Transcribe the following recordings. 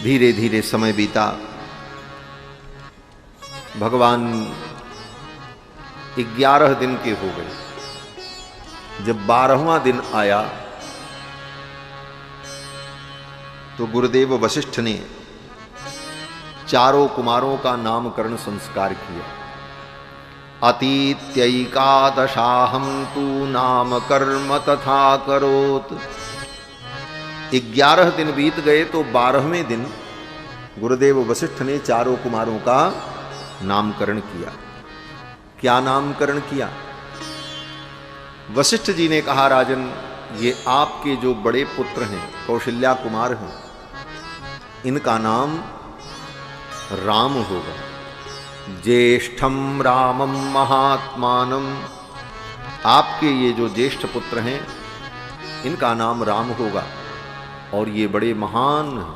धीरे धीरे समय बीता। भगवान 11 दिन के हो गए। जब 12वां दिन आया तो गुरुदेव वशिष्ठ ने चारों कुमारों का नामकरण संस्कार किया। अतीत्यैकादशाहं तु नाम कर्म तथा करोत। 11 दिन बीत गए तो 12वें दिन गुरुदेव वशिष्ठ ने चारों कुमारों का नामकरण किया। क्या नामकरण किया? वशिष्ठ जी ने कहा, राजन, ये आपके जो बड़े पुत्र हैं, कौशल्या कुमार हैं, इनका नाम राम होगा। ज्येष्ठम रामम महात्मानम। आपके ये जो ज्येष्ठ पुत्र हैं, इनका नाम राम होगा और ये बड़े महान हैं।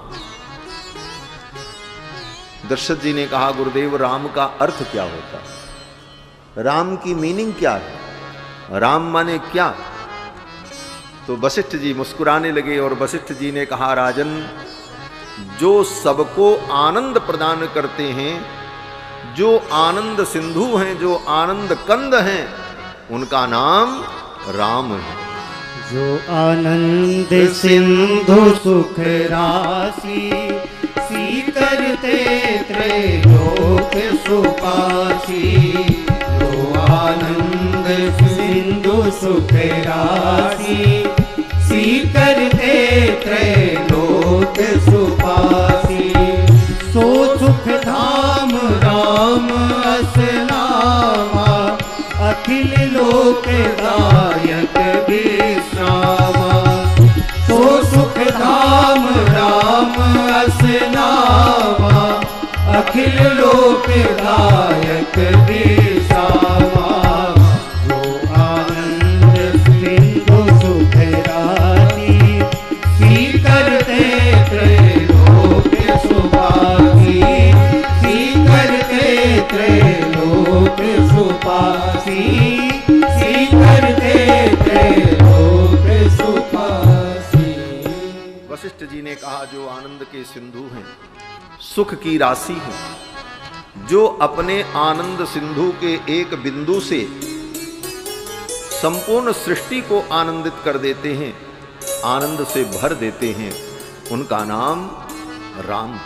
दशरथ जी ने कहा, गुरुदेव, राम का अर्थ क्या होता है? राम की मीनिंग क्या है? राम माने क्या? तो वशिष्ठ जी मुस्कुराने लगे और वशिष्ठ जी ने कहा, राजन, जो सबको आनंद प्रदान करते हैं, जो आनंद सिंधु हैं, जो आनंद कंद हैं, उनका नाम राम है। जो आनंद सिंधु सुख राशि, सीकरते त्रैलोक सुपासी। जो आनंद सिंधु सुख राशि, सीकरते त्रैलोक सुपासी। सो सुख धाम राम असनामा, अखिल लोक दायक विश्रामा। सो सुख धाम राम असनामा, अखिल लोक दायक विश्रामा। जो आनंद सिंधु सुख राशि, सीकरते त्रैलोक सुपासी। सीकरते त्रैलोक सुपासी। सीकरते त्रैलोक सुपासी। वशिष्ठ जी ने कहा, जो आनंद के सिंधु हैं, सुख की राशि है, जो अपने आनंद सिंधु के एक बिंदु से संपूर्ण सृष्टि को आनंदित कर देते हैं, आनंद से भर देते हैं, उनका नाम राम।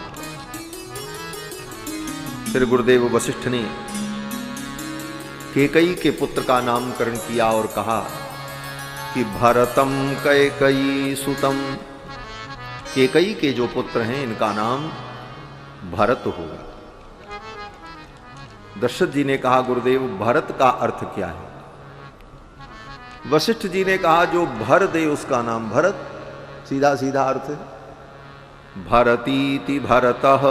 फिर गुरुदेव वशिष्ठ ने कैकेयी के पुत्र का नामकरण किया और कहा कि भरतम कैकेयी सुतम। कैकेयी के जो पुत्र हैं, इनका नाम भरत होगा। दशरथ जी ने कहा, गुरुदेव, भरत का अर्थ क्या है? वशिष्ठ जी ने कहा, जो भर दे उसका नाम भरत। सीधा सीधा अर्थ है। भरतीति भरतः।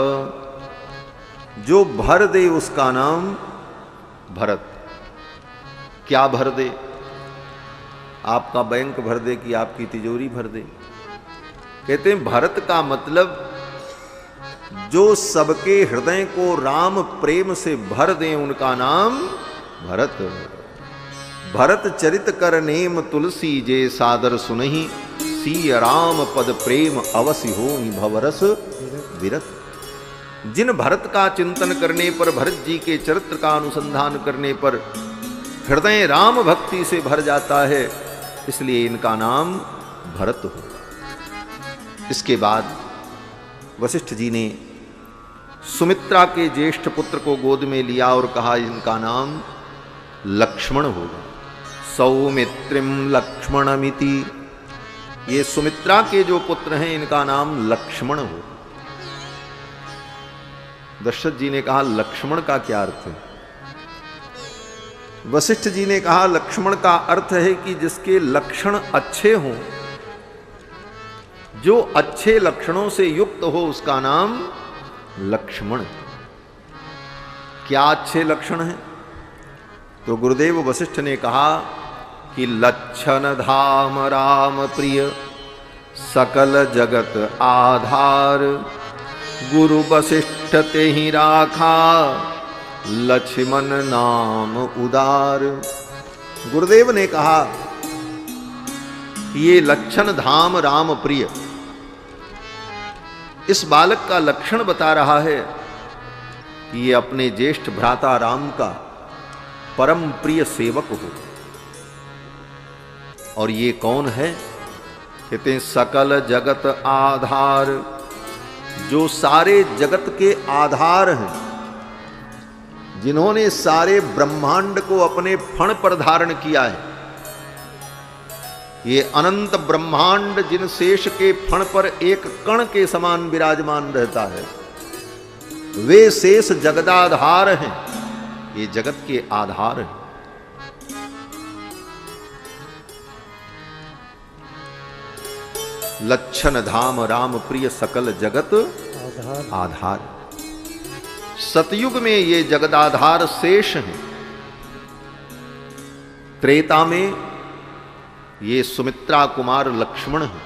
जो भर दे उसका नाम भरत। क्या भर दे? आपका बैंक भर दे कि आपकी तिजोरी भर दे? कहते हैं भरत का मतलब जो सबके हृदय को राम प्रेम से भर दें, उनका नाम भरत। भरत चरित कर नेम तुलसी, जे सादर सुनहि। सिय राम पद प्रेम अवसि होहि, भवरस विरत। जिन भरत का चिंतन करने पर, भरत जी के चरित्र का अनुसंधान करने पर हृदय राम भक्ति से भर जाता है, इसलिए इनका नाम भरत हो। इसके बाद वशिष्ठ जी ने सुमित्रा के ज्येष्ठ पुत्र को गोद में लिया और कहा, इनका नाम लक्ष्मण होगा। सौमित्रिम लक्ष्मणमिति। ये सुमित्रा के जो पुत्र हैं, इनका नाम लक्ष्मण होगा। दशरथ जी ने कहा, लक्ष्मण का क्या अर्थ है? वशिष्ठ जी ने कहा, लक्ष्मण का अर्थ है कि जिसके लक्षण अच्छे हों, जो अच्छे लक्षणों से युक्त हो, उसका नाम लक्ष्मण। क्या अच्छे लक्षण हैं? तो गुरुदेव वशिष्ठ ने कहा कि लक्षण धाम राम प्रिय, सकल जगत आधार। गुरु वशिष्ठ ते ही राखा, लक्ष्मण नाम उदार। गुरुदेव ने कहा ये लक्षण धाम राम प्रिय, इस बालक का लक्षण बता रहा है कि ये अपने ज्येष्ठ भ्राता राम का परम प्रिय सेवक हो। और ये कौन है? कहते हैं सकल जगत आधार, जो सारे जगत के आधार हैं, जिन्होंने सारे ब्रह्मांड को अपने फण पर धारण किया है। ये अनंत ब्रह्मांड जिन शेष के फण पर एक कण के समान विराजमान रहता है, वे शेष जगदाधार हैं। ये जगत के आधार हैं। लक्षण धाम राम प्रिय सकल जगत आधार। सतयुग में ये जगदाधार शेष हैं। त्रेता में ये सुमित्रा कुमार लक्ष्मण हैं।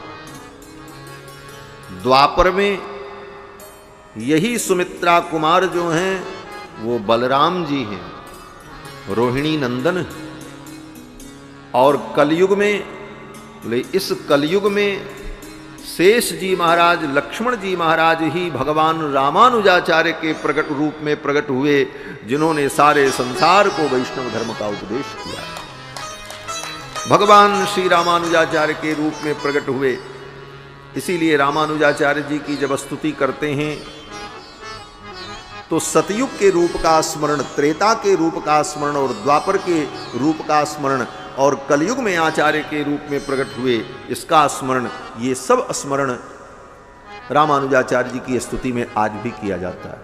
द्वापर में यही सुमित्रा कुमार जो हैं वो बलराम जी हैं, रोहिणी नंदन हैं। और कलयुग में, बोले इस कलयुग में शेष जी महाराज, लक्ष्मण जी महाराज ही भगवान रामानुजाचार्य के प्रकट रूप में प्रकट हुए, जिन्होंने सारे संसार को वैष्णव धर्म का उपदेश किया। भगवान श्री रामानुजाचार्य के रूप में प्रकट हुए। इसीलिए रामानुजाचार्य जी की जब स्तुति करते हैं तो सतयुग के रूप का स्मरण, त्रेता के रूप का स्मरण और द्वापर के रूप का स्मरण और कलयुग में आचार्य के रूप में प्रकट हुए इसका स्मरण, ये सब स्मरण रामानुजाचार्य जी की स्तुति में आज भी किया जाता है।